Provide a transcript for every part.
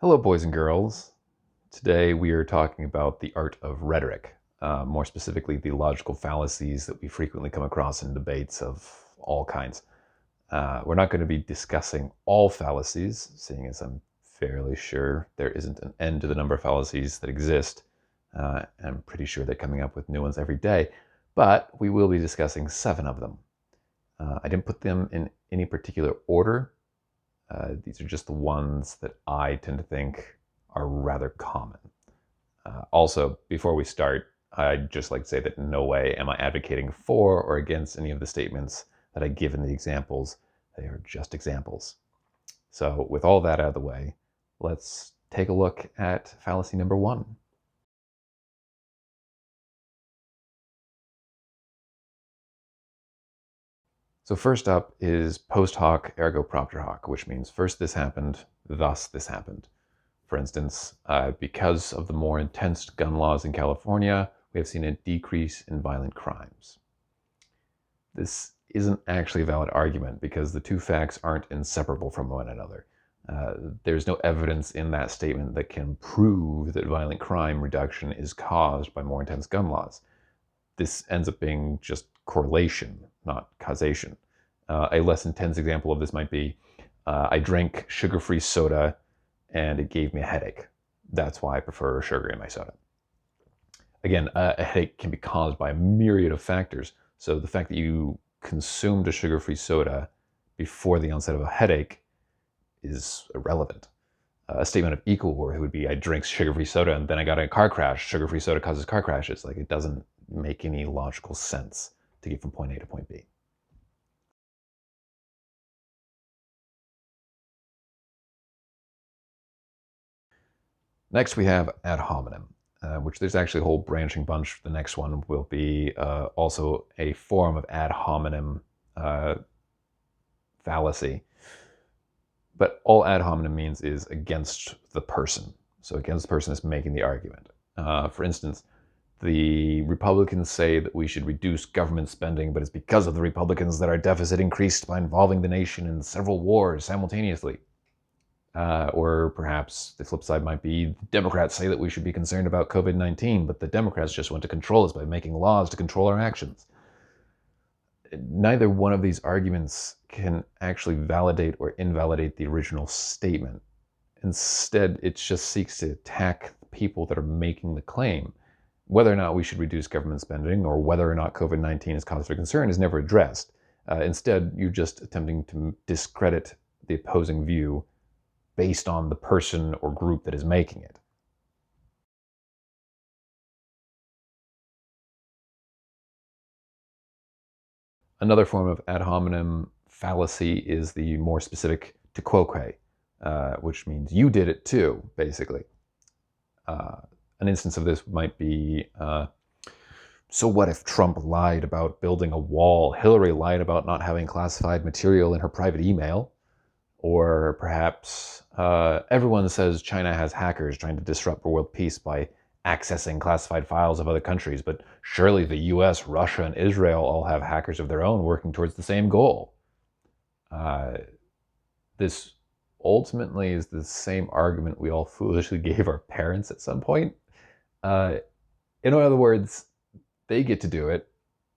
Hello, boys and girls. Today we are talking about the art of rhetoric, more specifically the logical fallacies that we frequently come across in debates of all kinds. We're not going to be discussing all fallacies, seeing as I'm fairly sure there isn't an end to the number of fallacies that exist. I'm pretty sure they're coming up with new ones every day, but we will be discussing 7 of them. I didn't put them in any particular order. These are just the ones that I tend to think are rather common. Also, before we start, I'd just like to say that in no way am I advocating for or against any of the statements that I give in the examples. They are just examples. So with all that out of the way, let's take a look at fallacy number 1. So first up is post hoc ergo propter hoc, which means first this happened, thus this happened. For instance, because of the more intense gun laws in California, we have seen a decrease in violent crimes. This isn't actually a valid argument because the two facts aren't inseparable from one another. There's no evidence in that statement that can prove that violent crime reduction is caused by more intense gun laws. This ends up being just correlation, not causation. A less intense example of this might be, I drank sugar-free soda and it gave me a headache. That's why I prefer sugar in my soda. Again, a headache can be caused by a myriad of factors. So the fact that you consumed a sugar-free soda before the onset of a headache is irrelevant. A statement of equal worth would be, I drank sugar-free soda and then I got in a car crash. Sugar-free soda causes car crashes. Like, it doesn't make any logical sense to get from point A to point B. Next we have ad hominem, which there's actually a whole branching bunch. The next one will be also a form of ad hominem fallacy. But all ad hominem means is against the person. So against the person that's making the argument. For instance, the Republicans say that we should reduce government spending, but it's because of the Republicans that our deficit increased by involving the nation in several wars simultaneously. Or perhaps the flip side might be, the Democrats say that we should be concerned about COVID-19, but the Democrats just want to control us by making laws to control our actions. Neither one of these arguments can actually validate or invalidate the original statement. Instead, it just seeks to attack the people that are making the claim. Whether or not we should reduce government spending or whether or not COVID-19 is cause for concern is never addressed. Instead, you're just attempting to discredit the opposing view based on the person or group that is making it. Another form of ad hominem fallacy is the more specific to quoque, which means you did it too, basically. An instance of this might be, so what if Trump lied about building a wall? Hillary lied about not having classified material in her private email. Or perhaps everyone says China has hackers trying to disrupt world peace by accessing classified files of other countries, but surely the US, Russia, and Israel all have hackers of their own working towards the same goal. This ultimately is the same argument we all foolishly gave our parents at some point. In other words, they get to do it,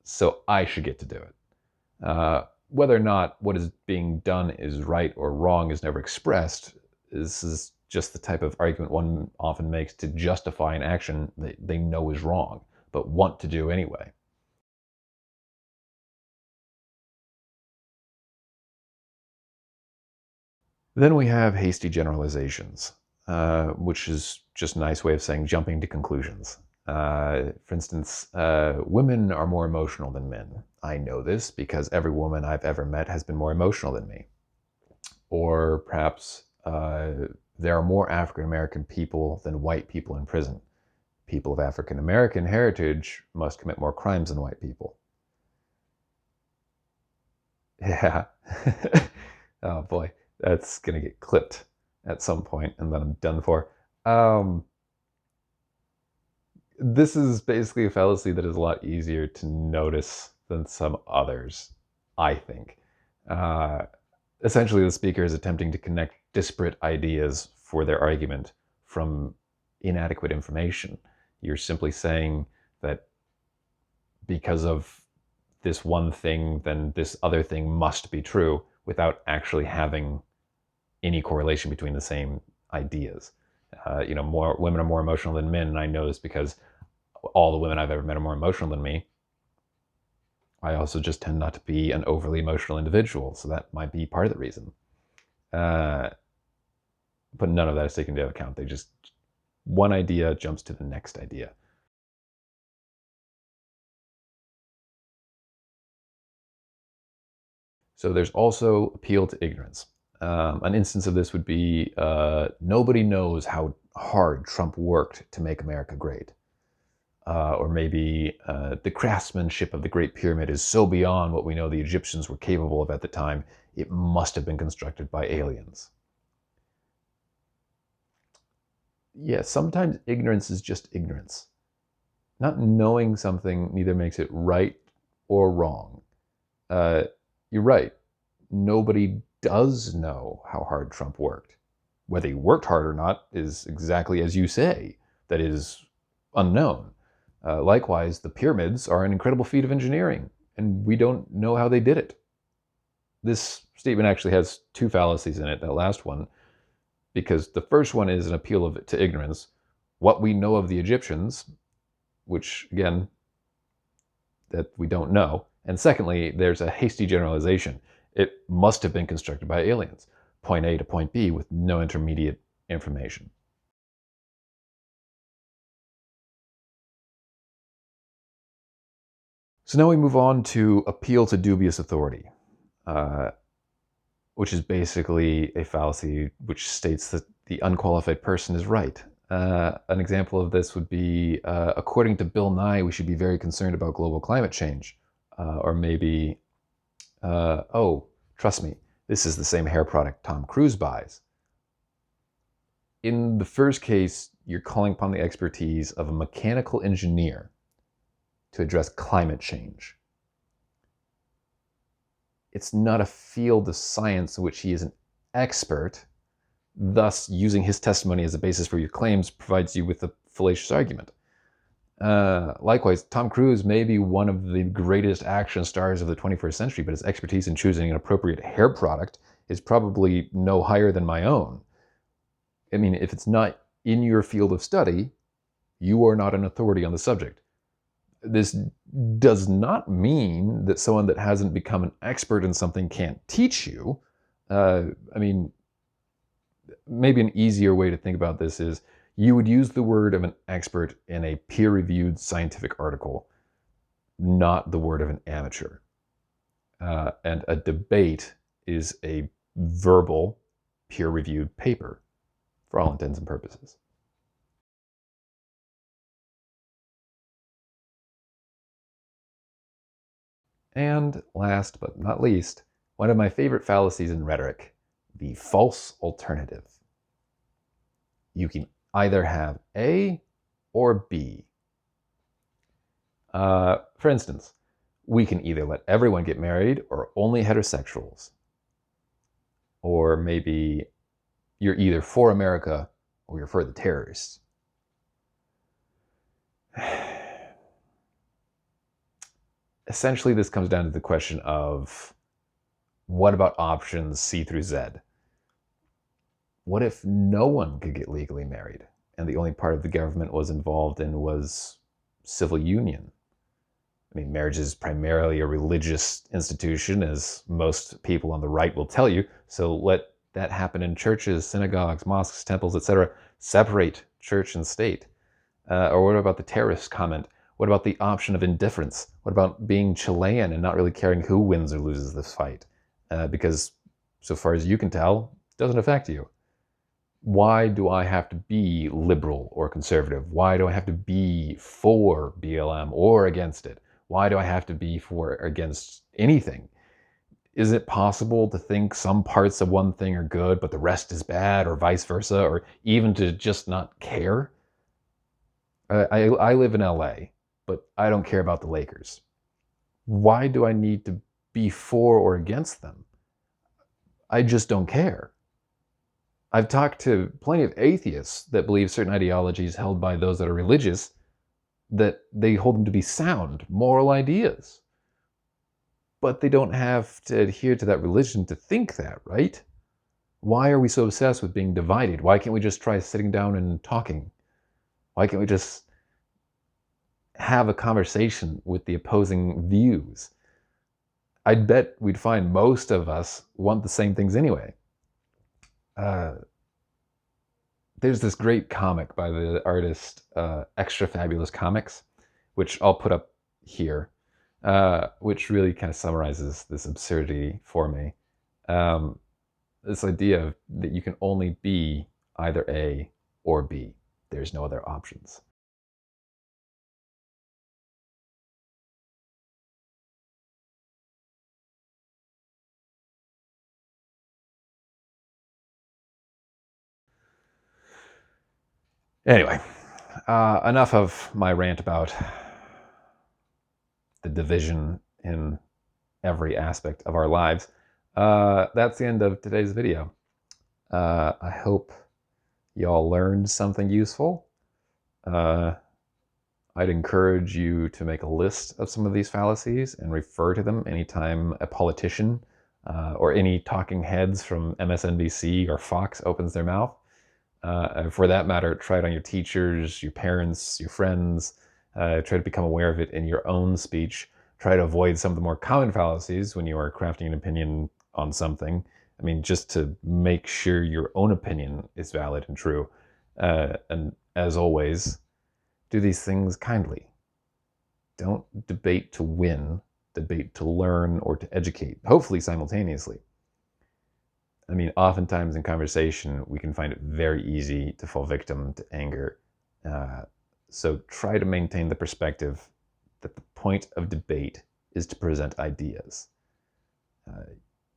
so I should get to do it. Whether or not what is being done is right or wrong is never expressed. This is just the type of argument one often makes to justify an action that they know is wrong, but want to do anyway. Then we have hasty generalizations, which is just a nice way of saying jumping to conclusions. For instance, women are more emotional than men. I know this because every woman I've ever met has been more emotional than me. Or perhaps there are more African American people than white people in prison. People of African American heritage must commit more crimes than white people. Yeah. Oh boy, that's gonna get clipped at some point and then I'm done for. This is basically a fallacy that is a lot easier to notice than some others, I think. Essentially, the speaker is attempting to connect disparate ideas for their argument from inadequate information. You're simply saying that because of this one thing, then this other thing must be true, without actually having any correlation between the same ideas. More women are more emotional than men, and I know this because all the women I've ever met are more emotional than me. I also just tend not to be an overly emotional individual, so that might be part of the reason. But none of that is taken into account. They just, one idea jumps to the next idea. So there's also appeal to ignorance. An instance of this would be nobody knows how hard Trump worked to make America great. Or maybe the craftsmanship of the Great Pyramid is so beyond what we know the Egyptians were capable of at the time, it must have been constructed by aliens. Yeah, sometimes ignorance is just ignorance. Not knowing something neither makes it right or wrong. You're right. Nobody does know how hard Trump worked. Whether he worked hard or not is exactly as you say. That is unknown. Likewise, the pyramids are an incredible feat of engineering, and we don't know how they did it. This statement actually has two fallacies in it, that last one, because the first one is an appeal to ignorance. What we know of the Egyptians, which, again, that we don't know. And secondly, there's a hasty generalization. It must have been constructed by aliens, point A to point B, with no intermediate information. So now we move on to appeal to dubious authority, which is basically a fallacy which states that the unqualified person is right. An example of this would be, according to Bill Nye, we should be very concerned about global climate change. Or maybe, oh, trust me, this is the same hair product Tom Cruise buys. In the first case, you're calling upon the expertise of a mechanical engineer to address climate change. It's not a field of science in which he is an expert. Thus, using his testimony as a basis for your claims provides you with a fallacious argument. Likewise, Tom Cruise may be one of the greatest action stars of the 21st century, but his expertise in choosing an appropriate hair product is probably no higher than my own. I mean, if it's not in your field of study, you are not an authority on the subject. This does not mean that someone that hasn't become an expert in something can't teach you. I mean, maybe an easier way to think about this is you would use the word of an expert in a peer-reviewed scientific article, not the word of an amateur. And a debate is a verbal, peer-reviewed paper, for all intents and purposes. And last but not least, one of my favorite fallacies in rhetoric, the false alternative. You can either have A or B. For instance, we can either let everyone get married or only heterosexuals. Or maybe you're either for America or you're for the terrorists. Essentially, this comes down to the question of, what about options C through Z? What if no one could get legally married and the only part of the government was involved in was civil union? I mean, marriage is primarily a religious institution, as most people on the right will tell you, so let that happen in churches, synagogues, mosques, temples, etc. Separate church and state. Or what about the terrorist comment? What about the option of indifference? What about being Chilean and not really caring who wins or loses this fight? Because so far as you can tell, it doesn't affect you. Why do I have to be liberal or conservative? Why do I have to be for BLM or against it? Why do I have to be for or against anything? Is it possible to think some parts of one thing are good, but the rest is bad, or vice versa, or even to just not care? I live in LA, but I don't care about the Lakers. Why do I need to be for or against them? I just don't care. I've talked to plenty of atheists that believe certain ideologies held by those that are religious, that they hold them to be sound, moral ideas. But they don't have to adhere to that religion to think that, right? Why are we so obsessed with being divided? Why can't we just try sitting down and talking? Why can't we just have a conversation with the opposing views? I'd bet we'd find most of us want the same things anyway. There's this great comic by the artist Extra Fabulous Comics, which I'll put up here, which really kind of summarizes this absurdity for me. This idea that you can only be either A or B. There's no other options. Anyway, enough of my rant about the division in every aspect of our lives. That's the end of today's video. I hope y'all learned something useful. I'd encourage you to make a list of some of these fallacies and refer to them anytime a politician or any talking heads from MSNBC or Fox opens their mouth. For that matter, try it on your teachers, your parents, your friends. Try to become aware of it in your own speech. Try to avoid some of the more common fallacies when you are crafting an opinion on something. I mean, just to make sure your own opinion is valid and true. And as always, do these things kindly. Don't debate to win, debate to learn or to educate, hopefully simultaneously. I mean, oftentimes in conversation, we can find it very easy to fall victim to anger. So try to maintain the perspective that the point of debate is to present ideas.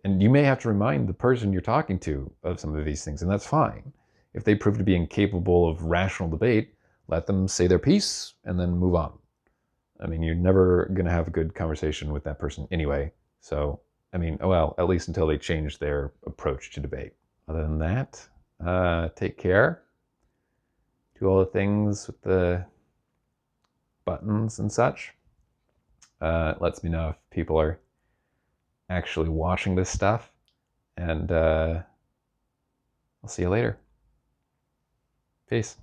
And you may have to remind the person you're talking to of some of these things, and that's fine. If they prove to be incapable of rational debate, let them say their piece and then move on. I mean, you're never going to have a good conversation with that person anyway. So, I mean, well, at least until they change their approach to debate. Other than that, take care. Do all the things with the buttons and such. It lets me know if people are actually watching this stuff. And I'll see you later. Peace.